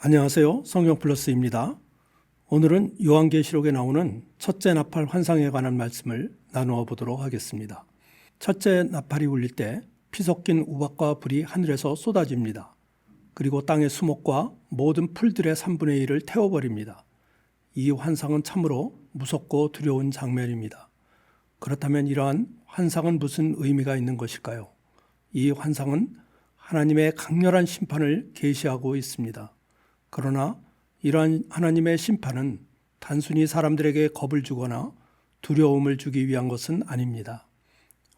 안녕하세요. 성경플러스입니다. 오늘은 요한계시록에 나오는 첫째 나팔 환상에 관한 말씀을 나누어 보도록 하겠습니다. 첫째 나팔이 울릴 때 피 섞인 우박과 불이 하늘에서 쏟아집니다. 그리고 땅의 수목과 모든 풀들의 3분의 1을 태워버립니다. 이 환상은 참으로 무섭고 두려운 장면입니다. 그렇다면 이러한 환상은 무슨 의미가 있는 것일까요? 이 환상은 하나님의 강렬한 심판을 계시하고 있습니다. 그러나 이러한 하나님의 심판은 단순히 사람들에게 겁을 주거나 두려움을 주기 위한 것은 아닙니다.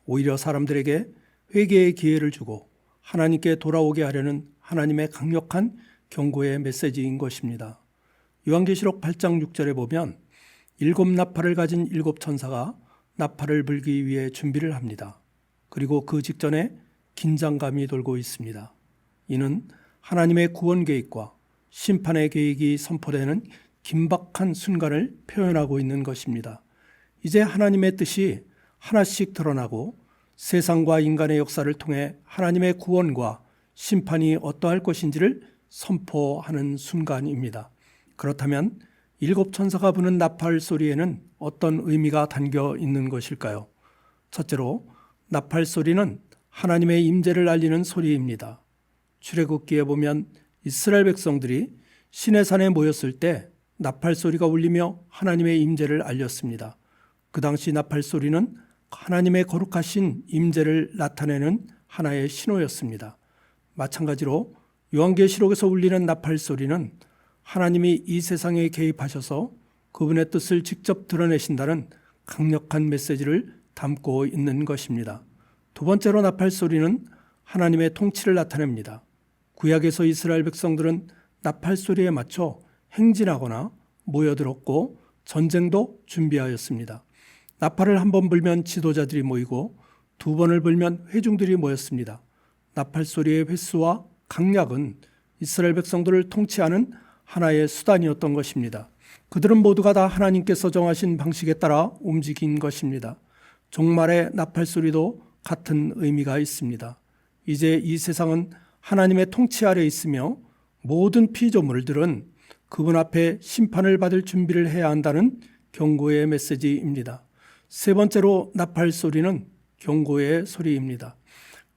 오히려 사람들에게 회개의 기회를 주고 하나님께 돌아오게 하려는 하나님의 강력한 경고의 메시지인 것입니다. 요한계시록 8장 6절에 보면 7 나팔을 가진 7 천사가 나팔을 불기 위해 준비를 합니다. 그리고 그 직전에 긴장감이 돌고 있습니다. 이는 하나님의 구원 계획과 심판의 계획이 선포되는 긴박한 순간을 표현하고 있는 것입니다. 이제 하나님의 뜻이 하나씩 드러나고 세상과 인간의 역사를 통해 하나님의 구원과 심판이 어떠할 것인지를 선포하는 순간입니다. 그렇다면 7 천사가 부는 나팔 소리에는 어떤 의미가 담겨 있는 것일까요? 첫째로 나팔 소리는 하나님의 임재를 알리는 소리입니다. 출애굽기에 보면 이스라엘 백성들이 시내산에 모였을 때 나팔 소리가 울리며 하나님의 임재를 알렸습니다. 그 당시 나팔 소리는 하나님의 거룩하신 임재를 나타내는 하나의 신호였습니다. 마찬가지로 요한계시록에서 울리는 나팔 소리는 하나님이 이 세상에 개입하셔서 그분의 뜻을 직접 드러내신다는 강력한 메시지를 담고 있는 것입니다. 두 번째로 나팔 소리는 하나님의 통치를 나타냅니다. 구약에서 이스라엘 백성들은 나팔 소리에 맞춰 행진하거나 모여들었고 전쟁도 준비하였습니다. 나팔을 한 번 불면 지도자들이 모이고 2번을 불면 회중들이 모였습니다. 나팔 소리의 횟수와 강약은 이스라엘 백성들을 통치하는 하나의 수단이었던 것입니다. 그들은 모두가 다 하나님께서 정하신 방식에 따라 움직인 것입니다. 종말의 나팔 소리도 같은 의미가 있습니다. 이제 이 세상은 하나님의 통치 아래 있으며 모든 피조물들은 그분 앞에 심판을 받을 준비를 해야 한다는 경고의 메시지입니다. 세 번째로 나팔 소리는 경고의 소리입니다.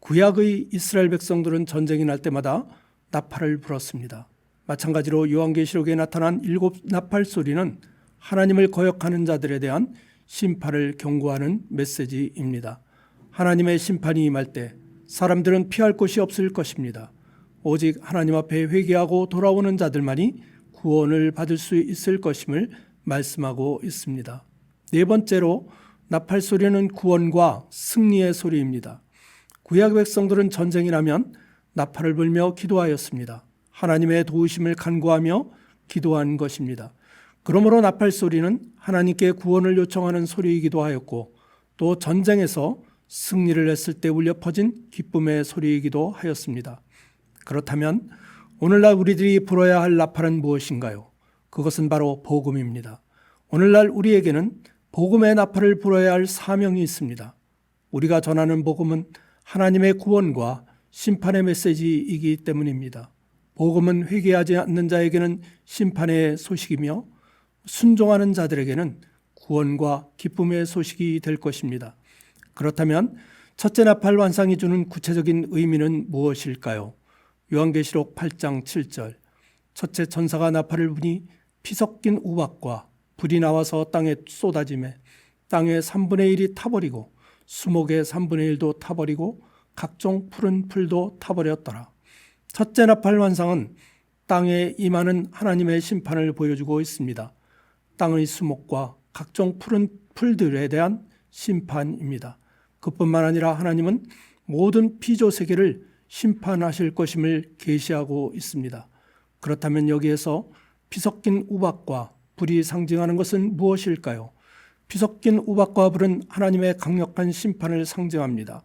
구약의 이스라엘 백성들은 전쟁이 날 때마다 나팔을 불었습니다. 마찬가지로 요한계시록에 나타난 7 나팔 소리는 하나님을 거역하는 자들에 대한 심판을 경고하는 메시지입니다. 하나님의 심판이 임할 때 사람들은 피할 곳이 없을 것입니다. 오직 하나님 앞에 회개하고 돌아오는 자들만이 구원을 받을 수 있을 것임을 말씀하고 있습니다. 네 번째로 나팔 소리는 구원과 승리의 소리입니다. 구약 백성들은 전쟁이 나면 나팔을 불며 기도하였습니다. 하나님의 도우심을 간구하며 기도한 것입니다. 그러므로 나팔 소리는 하나님께 구원을 요청하는 소리이기도 하였고 또 전쟁에서 승리를 했을 때 울려 퍼진 기쁨의 소리이기도 하였습니다. 그렇다면 오늘날 우리들이 불어야 할 나팔은 무엇인가요? 그것은 바로 복음입니다. 오늘날 우리에게는 복음의 나팔을 불어야 할 사명이 있습니다. 우리가 전하는 복음은 하나님의 구원과 심판의 메시지이기 때문입니다. 복음은 회개하지 않는 자에게는 심판의 소식이며 순종하는 자들에게는 구원과 기쁨의 소식이 될 것입니다. 그렇다면 첫째 나팔 환상이 주는 구체적인 의미는 무엇일까요? 요한계시록 8장 7절 첫째 천사가 나팔을 부니 피 섞인 우박과 불이 나와서 땅에 쏟아지매 땅의 3분의 1이 타버리고 수목의 3분의 1도 타버리고 각종 푸른 풀도 타버렸더라. 첫째 나팔 환상은 땅에 임하는 하나님의 심판을 보여주고 있습니다. 땅의 수목과 각종 푸른 풀들에 대한 심판입니다. 그뿐만 아니라 하나님은 모든 피조 세계를 심판하실 것임을 계시하고 있습니다. 그렇다면 여기에서 피 섞인 우박과 불이 상징하는 것은 무엇일까요? 피 섞인 우박과 불은 하나님의 강력한 심판을 상징합니다.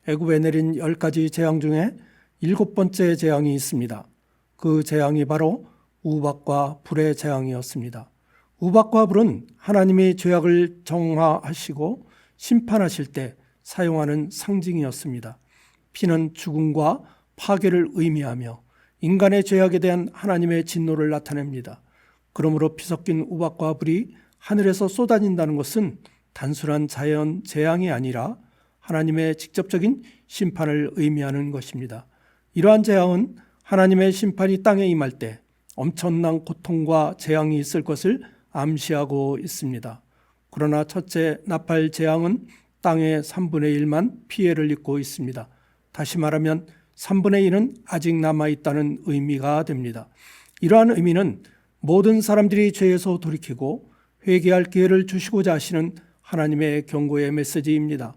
애굽에 내린 10가지 재앙 중에 7번째 재앙이 있습니다. 그 재앙이 바로 우박과 불의 재앙이었습니다. 우박과 불은 하나님이 죄악을 정화하시고 심판하실 때 사용하는 상징이었습니다. 피는 죽음과 파괴를 의미하며 인간의 죄악에 대한 하나님의 진노를 나타냅니다. 그러므로 피섞인 우박과 불이 하늘에서 쏟아진다는 것은 단순한 자연 재앙이 아니라 하나님의 직접적인 심판을 의미하는 것입니다. 이러한 재앙은 하나님의 심판이 땅에 임할 때 엄청난 고통과 재앙이 있을 것을 암시하고 있습니다. 그러나 첫째 나팔 재앙은 땅의 3분의 1만 피해를 입고 있습니다. 다시 말하면 3분의 1은 아직 남아있다는 의미가 됩니다. 이러한 의미는 모든 사람들이 죄에서 돌이키고 회개할 기회를 주시고자 하시는 하나님의 경고의 메시지입니다.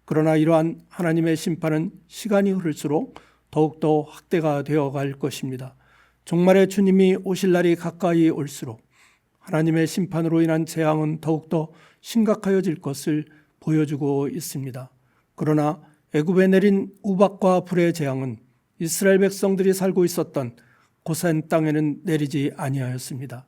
그러나 이러한 하나님의 심판은 시간이 흐를수록 더욱더 확대가 되어갈 것입니다. 종말의 주님이 오실 날이 가까이 올수록 하나님의 심판으로 인한 재앙은 더욱더 심각해질 것을 보여주고 있습니다. 그러나 애굽에 내린 우박과 불의 재앙은 이스라엘 백성들이 살고 있었던 고센 땅에는 내리지 아니하였습니다.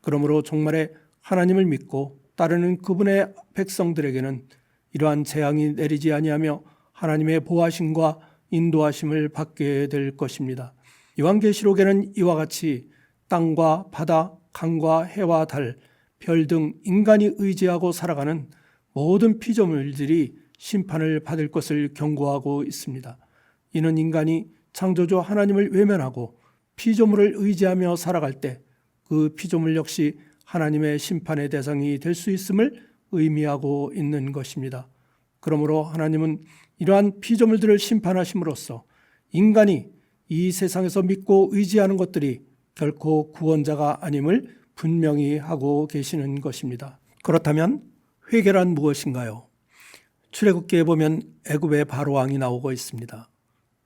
그러므로 종말에 하나님을 믿고 따르는 그분의 백성들에게는 이러한 재앙이 내리지 아니하며 하나님의 보호하심과 인도하심을 받게 될 것입니다. 요한계시록에는 이와 같이 땅과 바다, 강과 해와 달, 별 등 인간이 의지하고 살아가는 모든 피조물들이 심판을 받을 것을 경고하고 있습니다. 이는 인간이 창조주 하나님을 외면하고 피조물을 의지하며 살아갈 때 그 피조물 역시 하나님의 심판의 대상이 될 수 있음을 의미하고 있는 것입니다. 그러므로 하나님은 이러한 피조물들을 심판하심으로써 인간이 이 세상에서 믿고 의지하는 것들이 결코 구원자가 아님을 분명히 하고 계시는 것입니다. 그렇다면 회개란 무엇인가요? 출애굽기에 보면 애굽의 바로 왕이 나오고 있습니다.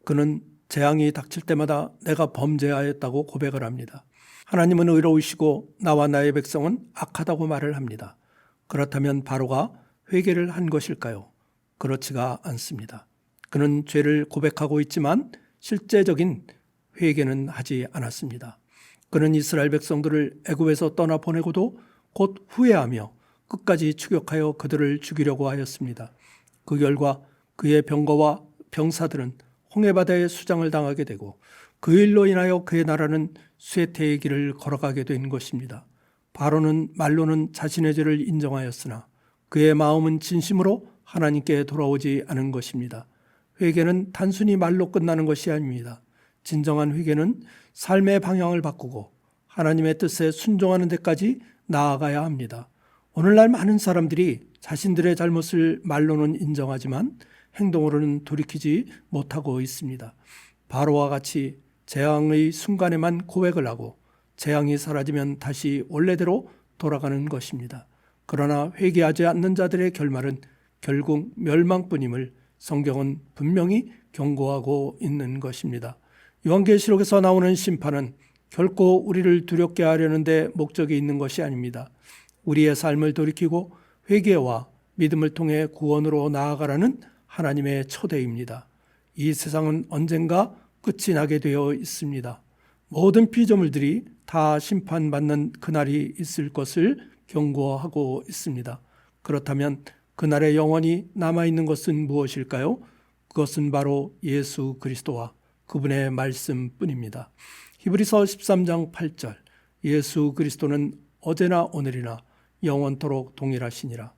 그는 재앙이 닥칠 때마다 내가 범죄하였다고 고백을 합니다. 하나님은 의로우시고 나와 나의 백성은 악하다고 말을 합니다. 그렇다면 바로가 회개를 한 것일까요? 그렇지가 않습니다. 그는 죄를 고백하고 있지만 실제적인 회개는 하지 않았습니다. 그는 이스라엘 백성들을 애굽에서 떠나보내고도 곧 후회하며 끝까지 추격하여 그들을 죽이려고 하였습니다. 그 결과 그의 병거와 병사들은 홍해바다에 수장을 당하게 되고 그 일로 인하여 그의 나라는 쇠퇴의 길을 걸어가게 된 것입니다. 바로는 말로는 자신의 죄를 인정하였으나 그의 마음은 진심으로 하나님께 돌아오지 않은 것입니다. 회개는 단순히 말로 끝나는 것이 아닙니다. 진정한 회개는 삶의 방향을 바꾸고 하나님의 뜻에 순종하는 데까지 나아가야 합니다. 오늘날 많은 사람들이 자신들의 잘못을 말로는 인정하지만 행동으로는 돌이키지 못하고 있습니다. 바로와 같이 재앙의 순간에만 고백을 하고 재앙이 사라지면 다시 원래대로 돌아가는 것입니다. 그러나 회개하지 않는 자들의 결말은 결국 멸망뿐임을 성경은 분명히 경고하고 있는 것입니다. 요한계시록에서 나오는 심판은 결코 우리를 두렵게 하려는 데 목적이 있는 것이 아닙니다. 우리의 삶을 돌이키고 회개와 믿음을 통해 구원으로 나아가라는 하나님의 초대입니다. 이 세상은 언젠가 끝이 나게 되어 있습니다. 모든 피조물들이 다 심판받는 그날이 있을 것을 경고하고 있습니다. 그렇다면 그날에 영원히 남아있는 것은 무엇일까요? 그것은 바로 예수 그리스도와 그분의 말씀뿐입니다. 히브리서 13장 8절 예수 그리스도는 어제나 오늘이나 영원토록 동일하시니라.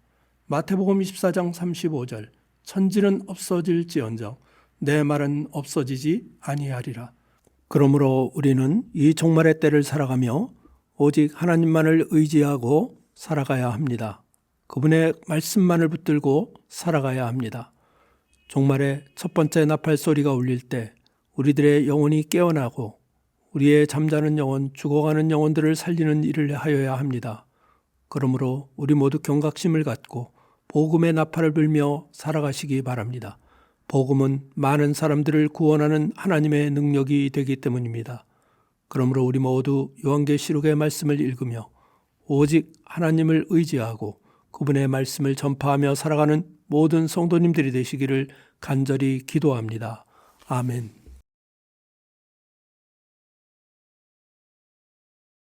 마태복음 24장 35절 천지는 없어질지언정 내 말은 없어지지 아니하리라. 그러므로 우리는 이 종말의 때를 살아가며 오직 하나님만을 의지하고 살아가야 합니다. 그분의 말씀만을 붙들고 살아가야 합니다. 종말의 첫 번째 나팔 소리가 울릴 때 우리들의 영혼이 깨어나고 우리의 잠자는 영혼, 죽어가는 영혼들을 살리는 일을 하여야 합니다. 그러므로 우리 모두 경각심을 갖고 복음의 나팔을 불며 살아가시기 바랍니다. 복음은 많은 사람들을 구원하는 하나님의 능력이 되기 때문입니다. 그러므로 우리 모두 요한계시록의 말씀을 읽으며 오직 하나님을 의지하고 그분의 말씀을 전파하며 살아가는 모든 성도님들이 되시기를 간절히 기도합니다. 아멘.